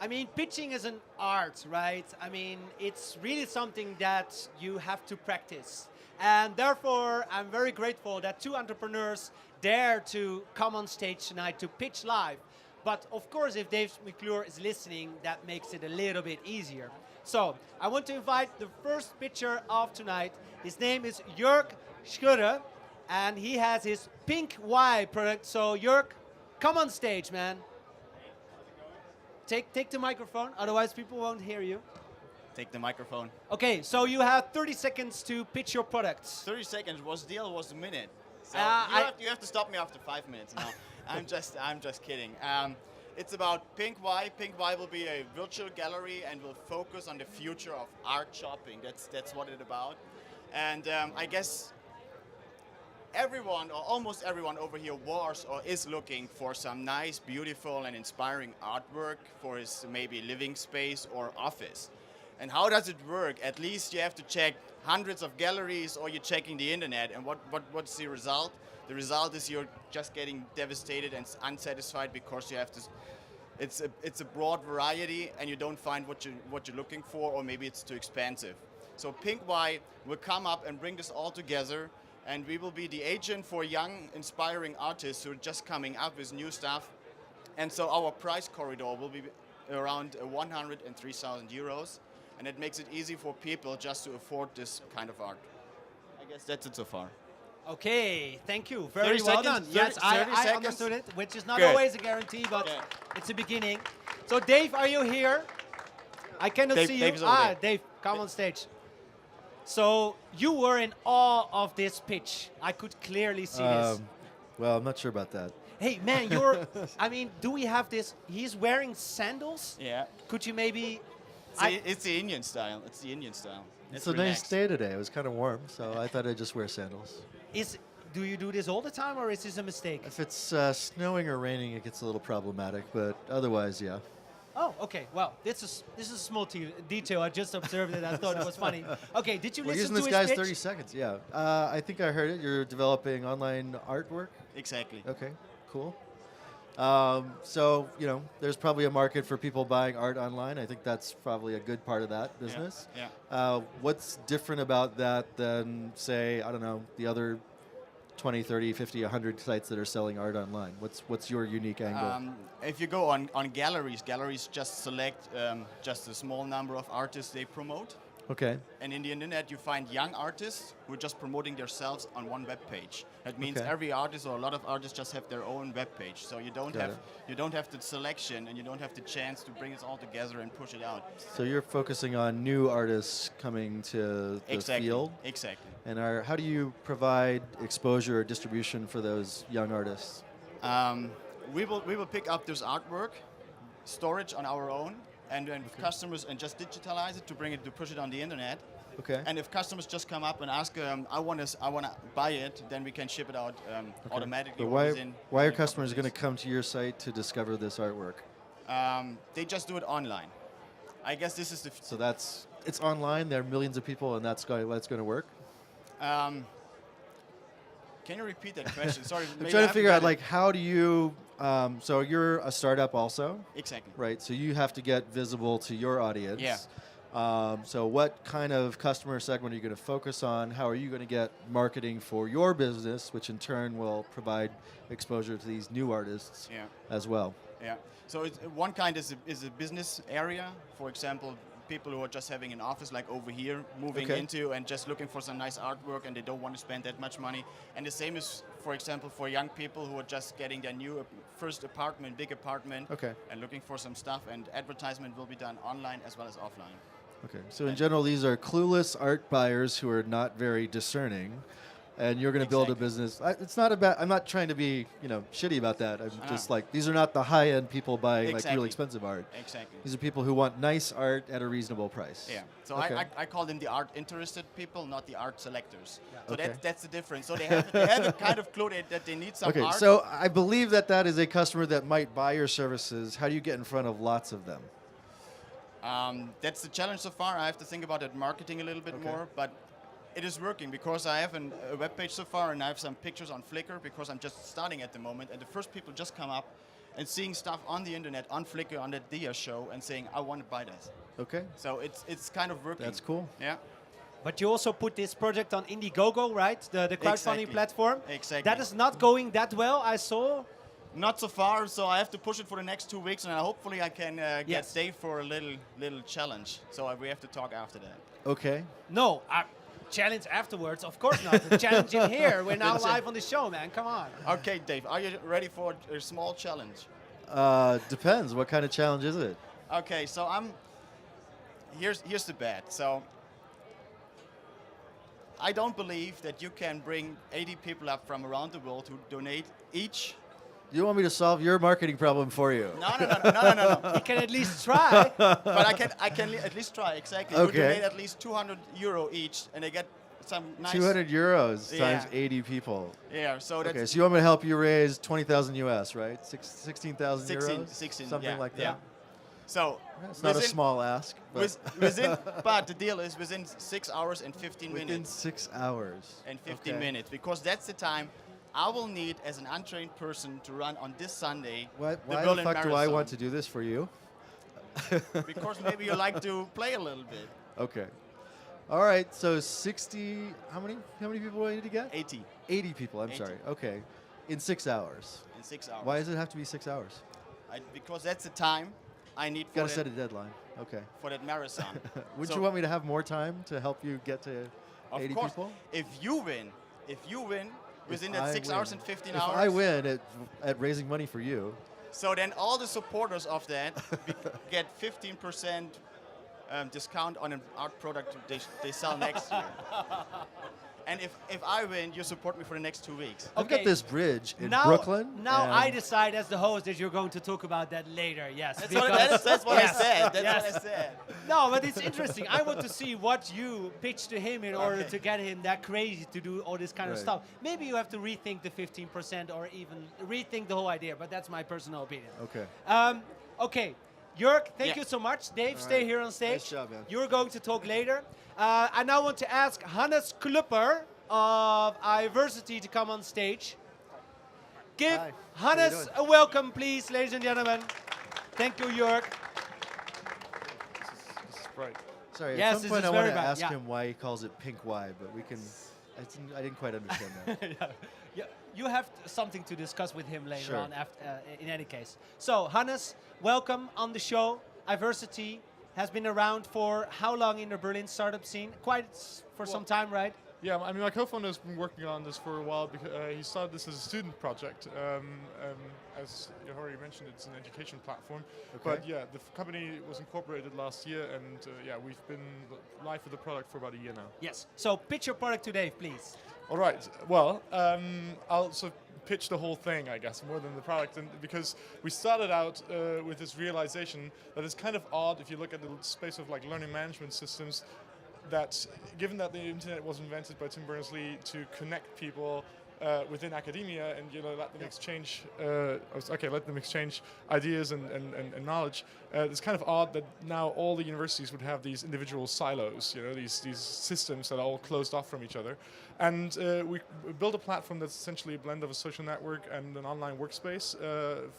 I mean, pitching is an art, right? I mean, it's really something that you have to practice. And therefore, I'm very grateful that two entrepreneurs dare to come on stage tonight to pitch live. But of course, if Dave McClure is listening, that makes it a little bit easier. So I want to invite the first pitcher of tonight. His name is Joerg Schnurre, and he has his PinkWhy product. So Joerg, come on stage, man. Take the microphone, otherwise people won't hear you. Take the microphone. Okay, so you have 30 seconds to pitch your products. 30 seconds was the deal was a minute. So you have to stop me after 5 minutes now. I'm just kidding. It's about PinkWhy. PinkWhy will be a virtual gallery and will focus on the future of art shopping. That's what it's about. And I guess everyone, or almost everyone over here, was or is looking for some nice, beautiful, and inspiring artwork for his maybe living space or office. And how does it work? At least you have to check hundreds of galleries, or you're checking the internet. And what's the result? The result is you're just getting devastated and unsatisfied because you have to. It's a broad variety, and you don't find what you're looking for, or maybe it's too expensive. So PinkWhy will come up and bring this all together, and we will be the agent for young, inspiring artists who are just coming up with new stuff. And so our price corridor will be around 100 and 3,000 euros. And it makes it easy for people just to afford this kind of art. I guess that's it so far. Okay, thank you. Very well done. 30 Yes, I seconds. understood it, which is not Good. always a guarantee, but it's a beginning. So Dave, are you here? I cannot see you. Dave is over there. Dave, come on stage. So you were in awe of this pitch. I could clearly see this. Well, I'm not sure about that. Hey, man, you're... I mean, do we have this? He's wearing sandals? Yeah. Could you maybe... It's the Indian style. It's the Indian style. It's a nice day today. It was kind of warm, so I thought I'd just wear sandals. Do you do this all the time, or is this a mistake? If it's snowing or raining, it gets a little problematic, but otherwise, yeah. Oh, okay. Well, this is a small detail. I just observed it. I thought it was funny. Okay, did you We're listen using to this his guy's pitch? 30 seconds, yeah. I think I heard it. You're developing online artwork? Exactly. Okay, cool. So, there's probably a market for people buying art online. I think that's probably a good part of that business. Yeah. What's different about that than, say, I don't know, the other 20, 30, 50, 100 sites that are selling art online? What's your unique angle? If you go on galleries just select just a small number of artists they promote. Okay. And in the internet, you find young artists who are just promoting themselves on one web page. That means every artist or a lot of artists just have their own web page. So you don't have the selection, and you don't have the chance to bring it all together and push it out. So you're focusing on new artists coming to the field? Exactly. And how do you provide exposure or distribution for those young artists? We will pick up this artwork, storage on our own, and customers, and just digitalize it to push it on the internet. Okay. And if customers just come up and ask, I want to buy it, then we can ship it out automatically. But why are customers going to come to your site to discover this artwork? They just do it online. I guess this is the. So it's online. There are millions of people, and that's going to work. Can you repeat that question? Sorry. I'm trying to figure out how do you. So you're a startup also. Exactly. Right. So you have to get visible to your audience. Yeah. So what kind of customer segment are you going to focus on? How are you going to get marketing for your business, which in turn will provide exposure to these new artists as well? Yeah. So one kind is a business area. For example, people who are just having an office like over here, moving into and just looking for some nice artwork, and they don't want to spend that much money. And the same is, for example, for young people who are just getting their new first apartment, big apartment, and looking for some stuff. And advertisement will be done online as well as offline. Okay, so in general, these are clueless art buyers who are not very discerning, and you're going to build a business. It's not about. I'm not trying to be, shitty about that. I'm just like, these are not the high-end people buying like really expensive art. Exactly. These are people who want nice art at a reasonable price. Yeah. So I call them the art-interested people, not the art selectors. Yeah. So that's the difference. So they have a kind of clue that they need some art. Okay. So I believe that is a customer that might buy your services. How do you get in front of lots of them? That's the challenge so far. I have to think about that marketing a little bit more, but it is working because I have a web page so far, and I have some pictures on Flickr because I'm just starting at the moment, and the first people just come up and seeing stuff on the internet, on Flickr, on the Dia show, and saying, I want to buy that. Okay. So it's kind of working. That's cool. Yeah. But you also put this project on Indiegogo, right? The crowdfunding Exactly. platform. Exactly. That is not going that well, I saw. Not so far, so I have to push it for the next 2 weeks, and hopefully I can Yes. get Dave for a little challenge. So we have to talk after that. Okay. No, challenge afterwards, of course not. The challenge in here. We're now live on the show, man. Come on. Okay, Dave, are you ready for a small challenge? Depends. What kind of challenge is it? Okay, so here's the bet. So I don't believe that you can bring 80 people up from around the world who donate each. You want me to solve your marketing problem for you? No. You can at least try. But I can at least try, exactly. Okay. You donate at least 200 euro each, and they get some nice... 200 euros Yeah. times 80 people. Yeah, so that's... Okay, so you want me to help you raise 20,000 US, right? 16,000 euros? 16, Something yeah, like that. yeah. So It's not a small ask, but but the deal is within 6 hours and 15 within minutes. 6 hours. And 15 Okay. minutes, because that's the time I will need as an untrained person to run on this Sunday Why the the Berlin fuck do I Marathon. want to do this for you? Because maybe you like to play a little bit. Okay. All right, so 60, how many people do I need to get? 80 80 people, I'm 80. sorry. Okay. In 6 hours. in 6 hours. Why does it have to be 6 hours? Because that's the time I need Got to for set a that, deadline. Okay. for that marathon. Would So- you want me to have more time to help you get to Of 80 course, people? if you win within If that I 6 hours and 15 if hours, I win at raising money for you, so then all the supporters of that get 15% discount on an art product they sell next year. And if I win, you support me for the next 2 weeks. I've Okay. got this bridge in Now, Brooklyn. now and I decide as the host that you're going to talk about that later. Yes. That's because- that's what I Yes, said. That's yes. what I said. No, but it's interesting. I want to see what you pitch to him in order Okay. to get him that crazy to do all this kind of Right. stuff. Maybe you have to rethink the 15% or even rethink the whole idea, but that's my personal opinion. Okay. Okay, Joerg, thank Yeah. you so much. Dave, stay right. here on stage. Nice job, man. You're going to talk later. I now want to ask Hannes Klöpper of Iversity to come on stage. Give Hi. How you Hannes doing? a welcome, please, ladies and gentlemen. Thank you, Joerg. This is right. Sorry, Yes, at this some point is I want very to bad, ask yeah. him why he calls it PinkWhy, but we can. I didn't quite understand that. Yeah, you have something to discuss with him later Sure. on. In any case, so Hannes, welcome on the show. Iversity has been around for how long in the Berlin startup scene? For some time, right? Yeah, I mean, my co-founder has been working on this for a while because he started this as a student project. As you already mentioned, it's an education platform. Okay. But yeah, the company was incorporated last year, and yeah, we've been live with the product for about a year now. Yes. So pitch your product to Dave, please. All right. Well, I'll sort of pitch the whole thing, I guess, more than the product, and because we started out with this realization that it's kind of odd if you look at the space of like learning management systems, that given that the internet was invented by Tim Berners-Lee to connect people within academia and let them exchange let them exchange ideas and knowledge. It's kind of odd that now all the universities would have these individual silos, these systems that are all closed off from each other. And we built a platform that's essentially a blend of a social network and an online workspace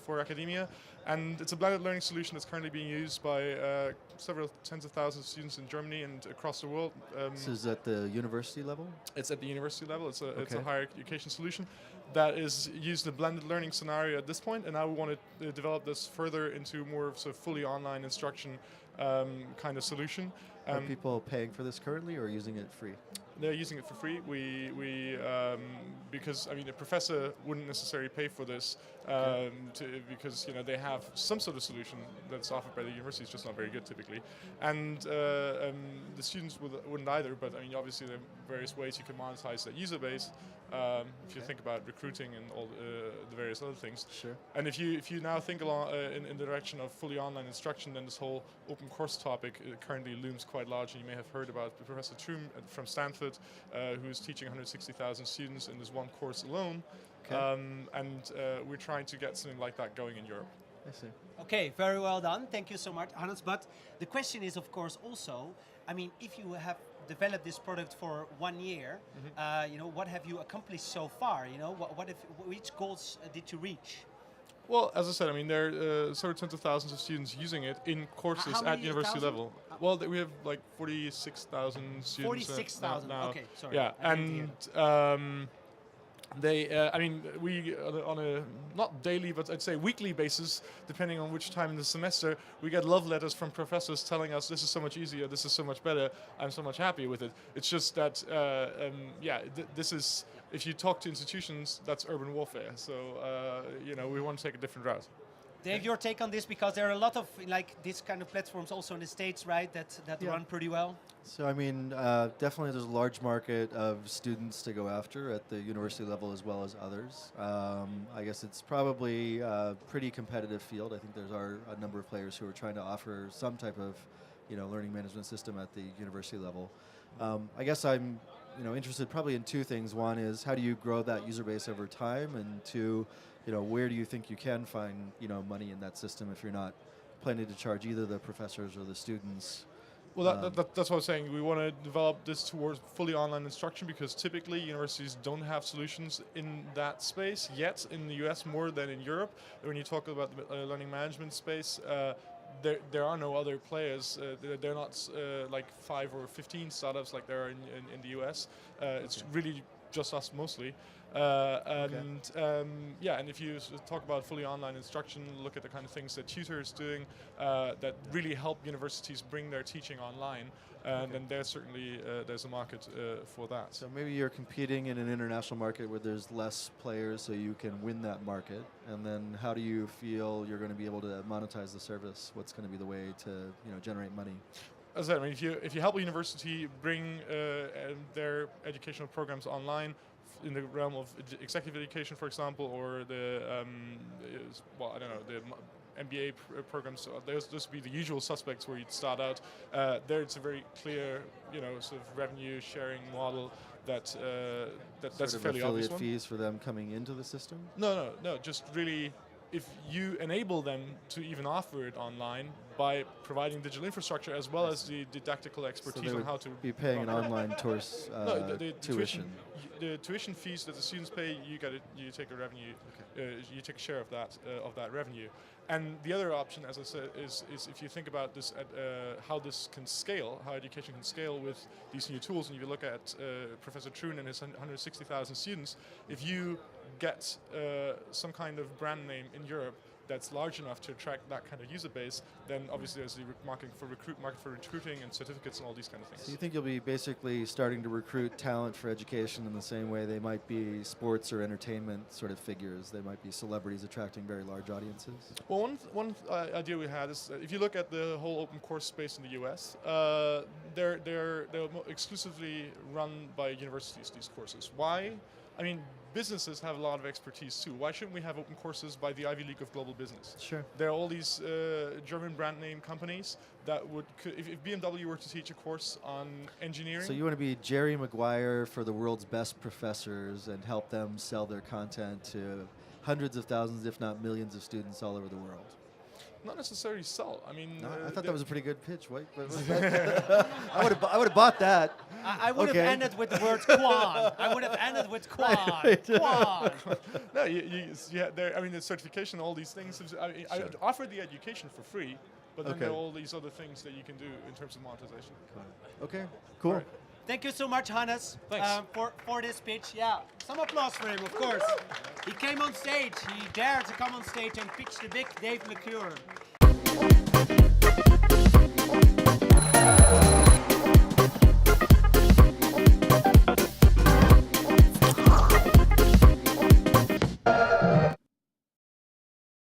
for academia. And it's a blended learning solution that's currently being used by several tens of thousands of students in Germany and across the world. This is at the university level? It's at the university level. It's a Okay. higher education solution that is used in a blended learning scenario at this point, and now we want to develop this further into more of a fully online instruction kind of solution. Are people paying for this currently or using it free? They're using it for free. Because I mean, a professor wouldn't necessarily pay for this because they have some sort of solution that's offered by the university. It's just not very good typically, and the students wouldn't either. But I mean, obviously there are various ways you can monetize that user base. If you think about recruiting and all the various other things. Sure. And if you now think along in the direction of fully online instruction, then this whole open course topic currently looms quite large. And you may have heard about Professor Troom from Stanford, who's teaching 160,000 students in this one course alone. Okay. And we're trying to get something like that going in Europe. I see. Okay, very well done. Thank you so much, Hannes. But the question is, of course, also, I mean, if you have developed this product for 1 year, what have you accomplished so far? Which goals did you reach? Well, as I said, I mean, there are several tens of thousands of students using it in courses How at many university thousand? level. Well, we have like 46,000 students. 46,000. Now. Okay, sorry. Yeah, I didn't hear. and they, I mean, we on a not daily, but I'd say weekly basis, depending on which time in the semester, we get love letters from professors telling us this is so much easier, this is so much better, I'm so much happier with it. It's just that, this is, if you talk to institutions, that's urban warfare. So, we want to take a different route. Dave, your take on this, because there are a lot of like this kind of platforms also in the States, right? That run pretty well. So I mean, definitely there's a large market of students to go after at the university level as well as others. I guess it's probably a pretty competitive field. I think there's a number of players who are trying to offer some type of, learning management system at the university level. I guess I'm, interested probably in two things. One is how do you grow that user base over time, and two, where do you think you can find, money in that system if you're not planning to charge either the professors or the students? Well, that's what I was saying. We want to develop this towards fully online instruction, because typically universities don't have solutions in that space yet in the US more than in Europe. When you talk about the learning management space, there are no other players. They're not like 5 or 15 startups like there are in the US. It's really just us mostly. And if you talk about fully online instruction, look at the kind of things that Tutor is doing that really help universities bring their teaching online, and then there's certainly there's a market for that. So maybe you're competing in an international market where there's less players, so you can win that market. And then how do you feel you're going to be able to monetize the service? What's going to be the way to generate money? As I said, I mean, if you help a university bring their educational programs online, in the realm of executive education, for example, or the the MBA programs, those would be the usual suspects where you'd start out. There, it's a very clear, sort of revenue sharing model that's a fairly obvious one. Affiliate fees for them coming into the system? No. Just really, if you enable them to even offer it online by providing digital infrastructure as well as the didactical expertise on how to be paying an online course the tuition. The tuition fees that the students pay, you take a revenue, you take a share of that revenue. And the other option, as I said, is if you think about this, how this can scale, how education can scale with these new tools, and if you look at Professor Troon and his 160,000 students, if you get some kind of brand name in Europe that's large enough to attract that kind of user base, then obviously there's the market for recruiting and certificates and all these kind of things. So you think you'll be basically starting to recruit talent for education in the same way they might be sports or entertainment sort of figures? They might be celebrities attracting very large audiences? Well, one idea we had is if you look at the whole open course space in the US, they're exclusively run by universities, these courses. Why? I mean, businesses have a lot of expertise too. Why shouldn't we have open courses by the Ivy League of global business? Sure. There are all these German brand name companies that would, if BMW were to teach a course on engineering. So you want to be Jerry Maguire for the world's best professors and help them sell their content to hundreds of thousands, if not millions of students all over the world? Not necessarily sell. I mean, no, I thought that was a pretty good pitch. Wait, I would have bought that. I would have ended with the word Quan. I would have ended with Quan. Quan. No, I mean, the certification, all these things. I offer the education for free, but then there are all these other things that you can do in terms of monetization. Okay, cool. Right. Thank you so much, Hannes, for this pitch. Yeah, some applause for him, of course. He came on stage. He dared to come on stage and pitch the big Dave McClure.